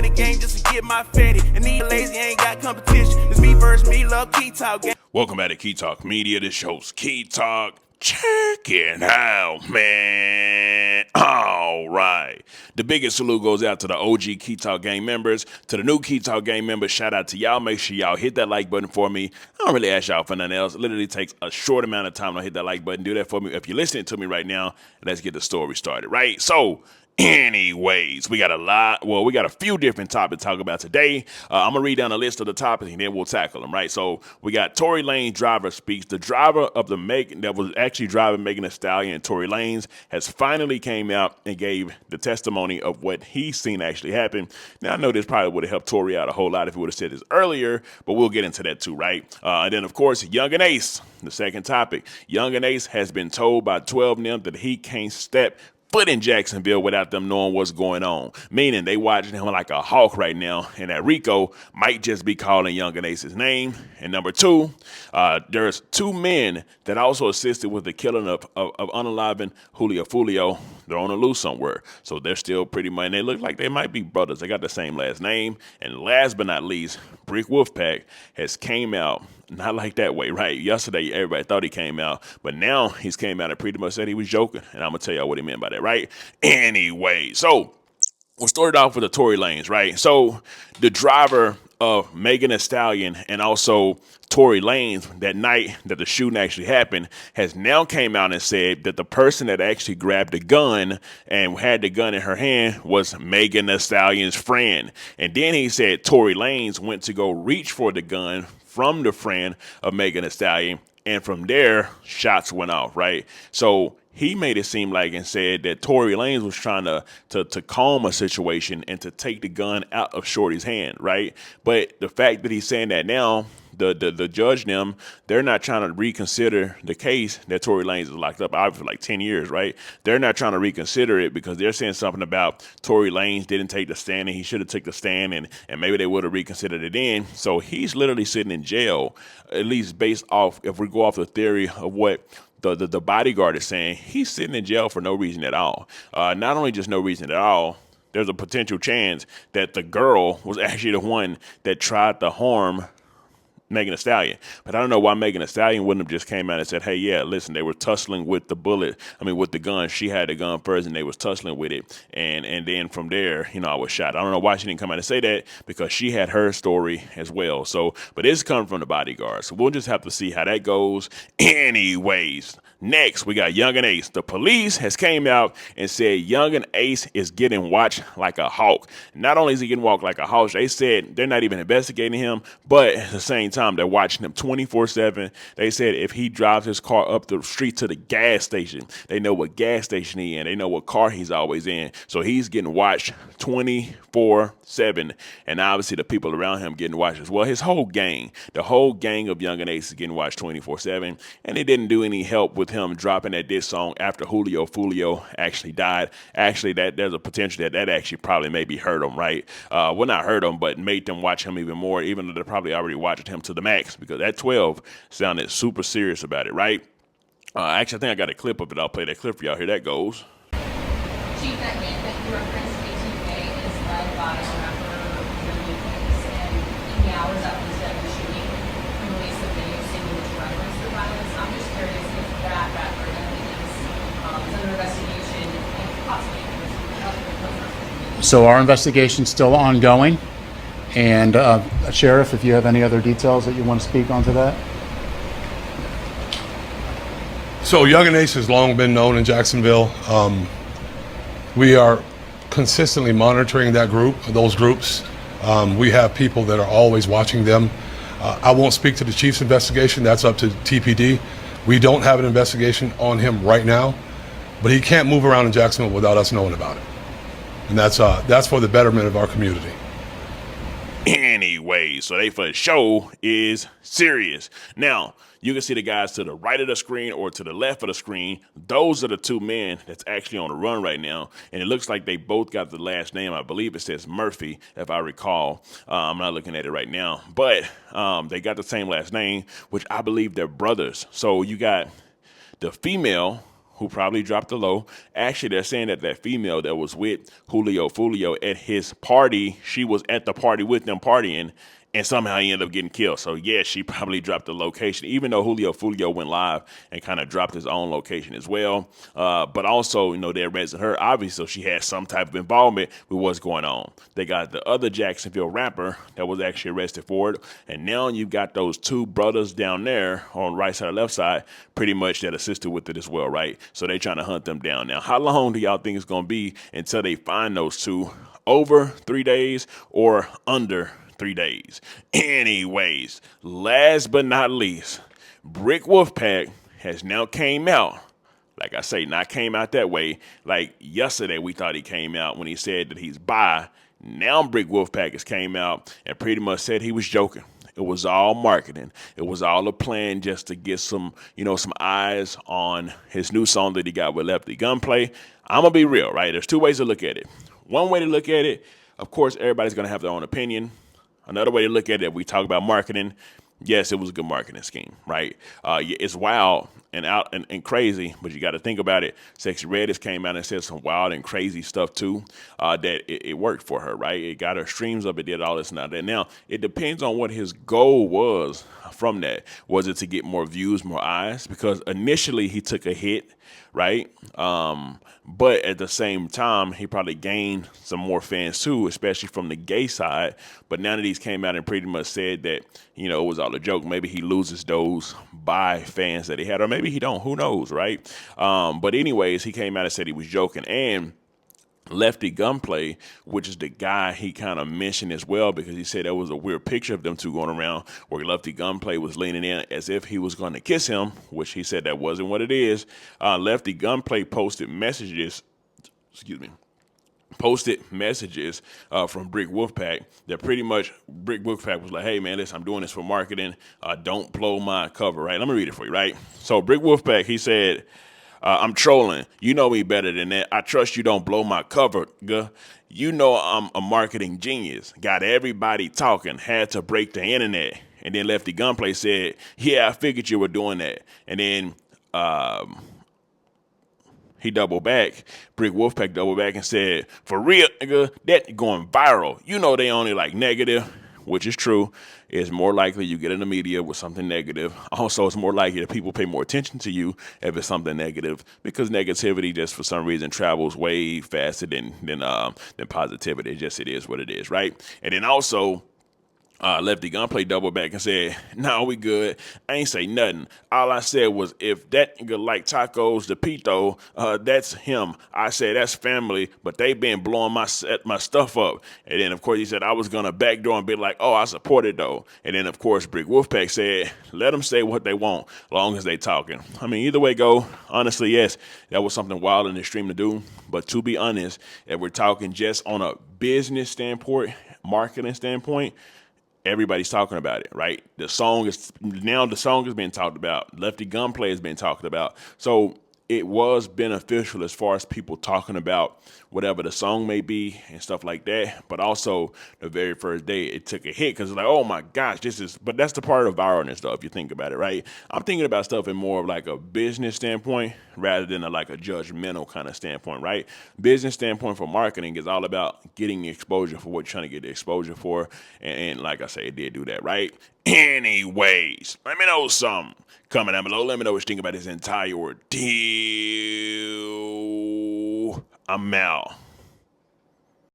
in the game just to get my fatty. And these lazy ain't got competition. It's me versus me, love Key Talk. Welcome back to Key Talk Media. This show's Key Talk. Check it out, man. All right. The biggest salute goes out to the OG Key Talk gang members. To the new Key Talk gang members, shout out to y'all. Make sure y'all hit that like button for me. I don't really ask y'all for nothing else. It literally takes a short amount of time to hit that like button. Do that for me. If you're listening to me right now, let's get the story started, right? So, anyways, we got a few different topics to talk about today. I'm going to read down a list of the topics and then we'll tackle them, right? So we got Tory Lanez driver speaks. The driver of the that was actually driving Megan Thee Stallion, and Tory Lanez, has finally came out and gave the testimony of what he's seen actually happen. Now, I know this probably would have helped Tory out a whole lot if he would have said this earlier, but we'll get into that too, right? And then, of course, Yungeen Ace, the second topic. Yungeen Ace has been told by 12 of them that he can't step foot in Jacksonville without them knowing what's going on. Meaning they watching him like a hawk right now, and that Rico might just be calling Yungeen Ace's name. And number two, there's two men that also assisted with the killing of unaliving Julio Fulio. They're on the loose somewhere. So they're still pretty much, and they look like they might be brothers. They got the same last name. And last but not least, WolfPack has came out. Not like that way, right? Yesterday, everybody thought he came out, but now he's came out and pretty much said he was joking. And I'm going to tell y'all what he meant by that, right? Anyway, so we'll start off with the Tory Lanez, right? So the driver of Megan Thee Stallion and also Tory Lanez, that night that the shooting actually happened, has now came out and said that the person that actually grabbed the gun and had the gun in her hand was Megan Thee Stallion's friend. And then he said Tory Lanez went to go reach for the gun from the friend of Megan Thee Stallion, and from there, shots went off, right? So he made it seem like and said that Tory Lanez was trying to calm a situation and to take the gun out of Shorty's hand, right? But the fact that he's saying that now, the judge them, they're not trying to reconsider the case that Tory Lanez is locked up obviously for like 10 years, right? They're not trying to reconsider it because they're saying something about Tory Lanez didn't take the stand and he should have took the stand and maybe they would have reconsidered it then. So he's literally sitting in jail, at least based off, if we go off the theory of what the bodyguard is saying, he's sitting in jail for no reason at all. Not only just no reason at all, there's a potential chance that the girl was actually the one that tried to harm Megan Thee Stallion. But I don't know why Megan Thee Stallion wouldn't have just came out and said, hey, yeah, listen, they were tussling with the with the gun. She had the gun first and they was tussling with it. And then from there, I was shot. I don't know why she didn't come out and say that because she had her story as well. So, but it's coming from the bodyguard. So we'll just have to see how that goes. Anyways, next we got Yungeen Ace. The police has came out and said Yungeen Ace is getting watched like a hawk. Not only is he getting walked like a hawk, they said they're not even investigating him, but at the same time, they're watching him 24/7. They said if he drives his car up the street to the gas station, they know what gas station he's in. They know what car he's always in. So he's getting watched 24/7. And obviously the people around him getting watched as well. The whole gang of Yungeen Ace is getting watched 24/7. And it didn't do any help with him dropping that diss song after Julio Fulio actually died. Actually, there's a potential that actually probably maybe hurt him, right? Well, not hurt him, but made them watch him even more, even though they probably already watched him to the max, because that 12 sounded super serious about it, right? Actually, I think I got a clip of it. I'll play that clip for y'all. Here that goes. Chief, that game that you referenced, ATK, is led by a rapper, Yungeen, and in the hours after the shooting, released a video stating which referenced the violence. I'm just curious if that rapper, Yungeen, is under investigation and possibly So our investigation's still ongoing. And Sheriff, if you have any other details that you want to speak onto that. So Yungeen Ace has long been known in Jacksonville. We are consistently monitoring those groups. We have people that are always watching them. I won't speak to the chief's investigation. That's up to TPD. We don't have an investigation on him right now, but he can't move around in Jacksonville without us knowing about it. And that's for the betterment of our community. Anyway, so they for sure is serious. Now, you can see the guys to the right of the screen or to the left of the screen. Those are the two men that's actually on the run right now. And it looks like they both got the last name. I believe it says Murphy, if I recall. I'm not looking at it right now. But they got the same last name, which I believe they're brothers. So you got the female who probably dropped the low. Actually, they're saying that female that was with Julio Fulio at his party, she was at the party with them partying, and somehow he ended up getting killed. So, yeah, she probably dropped the location, even though Julio Fulio went live and kind of dropped his own location as well. But also, they arrested her, obviously, so she had some type of involvement with what's going on. They got the other Jacksonville rapper that was actually arrested for it. And now you've got those two brothers down there on right side and left side, pretty much that assisted with it as well, right? So they trying to hunt them down. Now, how long do y'all think it's going to be until they find those two? Over 3 days or under 3 days? Anyways, last but not least, Brick WolfPack has now came out. Like I say, not came out that way. Like yesterday, we thought he came out when he said that he's bi. Now Brick WolfPack has came out and pretty much said he was joking. It was all marketing. It was all a plan just to get some eyes on his new song that he got with Lefty Gunplay. I'm going to be real, right? There's two ways to look at it. One way to look at it, of course, everybody's going to have their own opinion. Another way to look at it, we talk about marketing. Yes, it was a good marketing scheme, right? It's wild and out and crazy, but you got to think about it. Sexy Red has came out and said some wild and crazy stuff too. That it worked for her, right? It got her streams up. It did all this and that. Now it depends on what his goal was from that. Was it to get more views, more eyes? Because initially he took a hit, right? But at the same time, he probably gained some more fans too, especially from the gay side. But now that he's came out and pretty much said that, it was all a joke, maybe he loses those bi fans that he had, or maybe he don't, who knows, right? But anyways, he came out and said he was joking. And Lefty Gunplay, which is the guy he kind of mentioned as well, because he said there was a weird picture of them two going around where Lefty Gunplay was leaning in as if he was going to kiss him, which he said that wasn't what it is. Lefty Gunplay posted messages from Brick WolfPack that pretty much Brick WolfPack was like, hey, man, listen, I'm doing this for marketing. Don't blow my cover, right? Let me read it for you, right? So Brick WolfPack, he said, I'm trolling. You know me better than that. I trust you don't blow my cover, guh. You know I'm a marketing genius. Got everybody talking. Had to break the internet. And then Lefty Gunplay said, yeah, I figured you were doing that. And then he doubled back. Brick WolfPack doubled back and said, for real, nigga, that going viral. You know they only like negative, which is true. It's more likely you get in the media with something negative. Also, it's more likely that people pay more attention to you if it's something negative, because negativity just for some reason travels way faster than positivity. It is what it is, right? And then also, Lefty Gunplay double back and said, "No, we good. I ain't say nothing. All I said was, if that nigga like tacos, the pito, that's him. I said that's family, but they been blowing my stuff up." And then of course he said I was gonna backdoor and be like, "Oh, I support it though." And then of course Brick WolfPack said, "Let them say what they want, long as they talking." I mean, either way go. Honestly, yes, that was something wild and extreme to do. But to be honest, if we're talking just on a business standpoint, marketing standpoint, everybody's talking about it, right? The song has been talked about. Lefty Gunplay has been talked about. So it was beneficial as far as people talking about whatever the song may be and stuff like that. But also the very first day it took a hit because it's like, oh my gosh, but that's the part of viralness though, if you think about it, right? I'm thinking about stuff in more of like a business standpoint rather than like a judgmental kind of standpoint, right? Business standpoint for marketing is all about getting the exposure for what you're trying to get the exposure for. And like I say, it did do that, right? Anyways, let me know something. Comment down below. Let me know what you think about this entire ordeal. I'm out.